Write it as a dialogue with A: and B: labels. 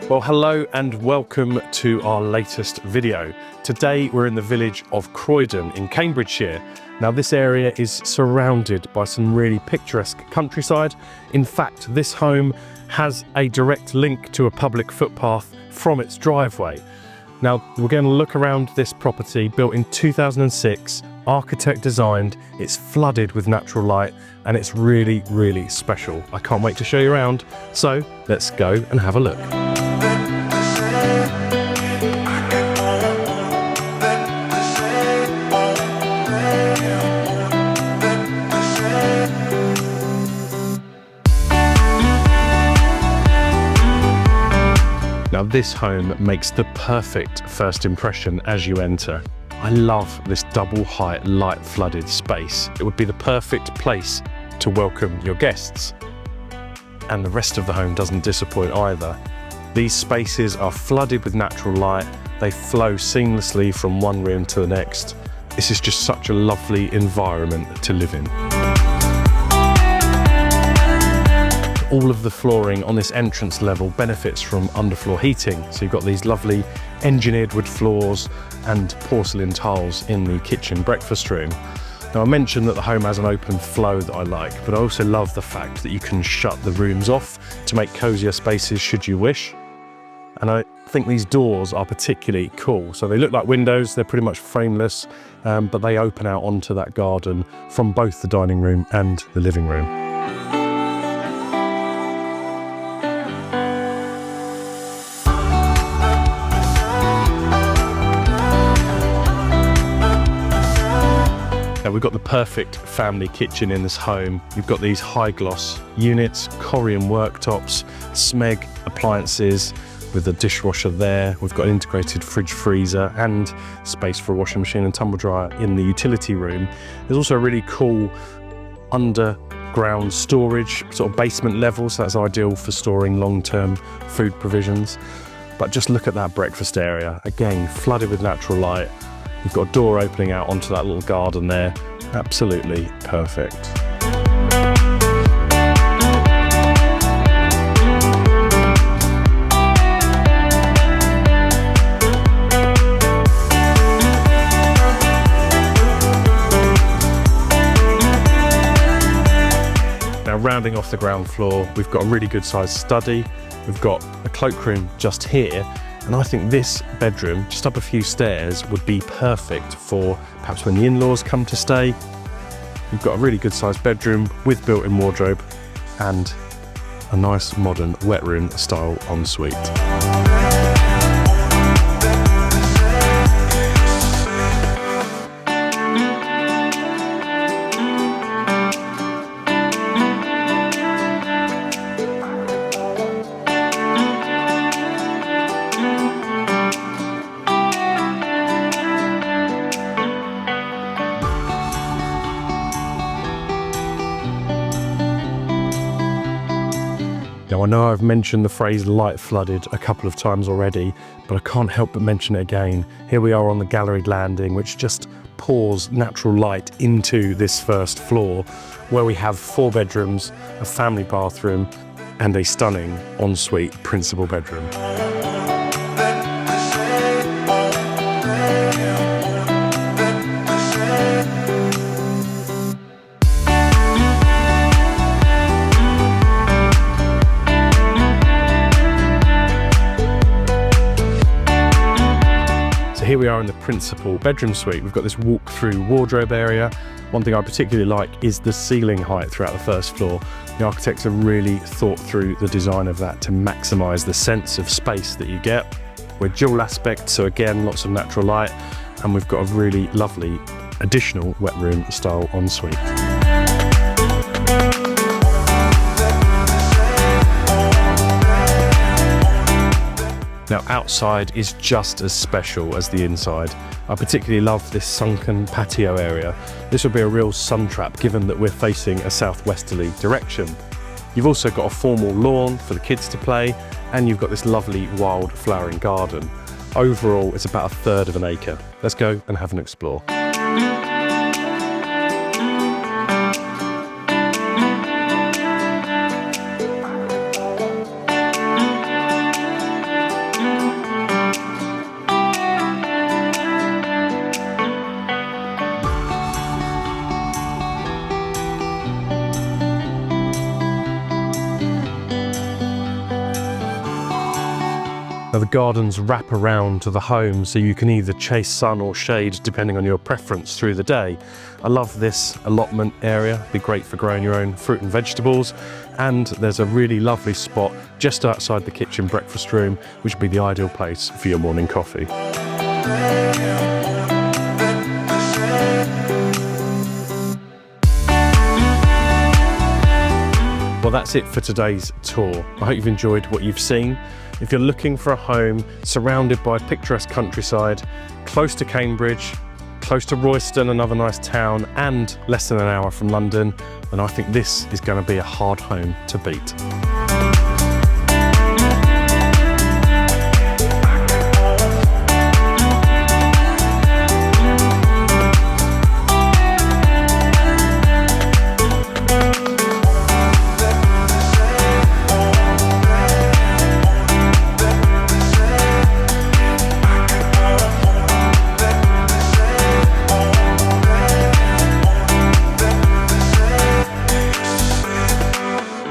A: Well, hello and welcome to our latest video. Today we're in the village of Croydon in Cambridgeshire. Now this area is surrounded by some really picturesque countryside. In fact, this home has a direct link to a public footpath from its driveway. Now we're going to look around this property, built in 2006, architect designed, it's flooded with natural light and it's really, really special. I can't wait to show you around, so let's go and have a look. Now this home makes the perfect first impression as you enter. I love this double height light flooded space. It would be the perfect place to welcome your guests. And the rest of the home doesn't disappoint either. These spaces are flooded with natural light. They flow seamlessly from one room to the next. This is just such a lovely environment to live in. All of the flooring on this entrance level benefits from underfloor heating. So you've got these lovely engineered wood floors and porcelain tiles in the kitchen breakfast room. Now I mentioned that the home has an open flow that I like, but I also love the fact that you can shut the rooms off to make cozier spaces should you wish. And I think these doors are particularly cool. So they look like windows, they're pretty much frameless, but they open out onto that garden from both the dining room and the living room. Now we've got the perfect family kitchen in this home. You've got these high gloss units, Corian worktops, Smeg appliances with a dishwasher there. We've got an integrated fridge freezer and space for a washing machine and tumble dryer in the utility room. There's also a really cool underground storage, sort of basement level, so that's ideal for storing long-term food provisions. But just look at that breakfast area, again flooded with natural light. You've got a door opening out onto that little garden there. Absolutely perfect. Now rounding off the ground floor, we've got a really good sized study. We've got a cloakroom just here. And I think this bedroom, just up a few stairs, would be perfect for perhaps when the in-laws come to stay. You've got a really good sized bedroom with built-in wardrobe and a nice modern wet room style ensuite. Now I know I've mentioned the phrase light flooded a couple of times already, but I can't help but mention it again. Here we are on the galleried landing, which just pours natural light into this first floor, where we have 4 bedrooms, a family bathroom, and a stunning ensuite principal bedroom. Here we are in the principal bedroom suite. We've got this walk-through wardrobe area. One thing I particularly like is the ceiling height throughout the first floor. The architects have really thought through the design of that to maximise the sense of space that you get. We're dual aspect, so again, lots of natural light, and we've got a really lovely additional wet room style ensuite. Now outside is just as special as the inside. I particularly love this sunken patio area. This will be a real sun trap given that we're facing a southwesterly direction. You've also got a formal lawn for the kids to play, and you've got this lovely wild flowering garden. Overall, it's about 1/3 of an acre. Let's go and have an explore. Now the gardens wrap around to the home, so you can either chase sun or shade depending on your preference through the day. I love this allotment area, be great for growing your own fruit and vegetables. And there's a really lovely spot just outside the kitchen breakfast room, which would be the ideal place for your morning coffee. Well, that's it for today's tour. I hope you've enjoyed what you've seen. If you're looking for a home surrounded by picturesque countryside, close to Cambridge, close to Royston, another nice town, and less than an hour from London, then I think this is going to be a hard home to beat.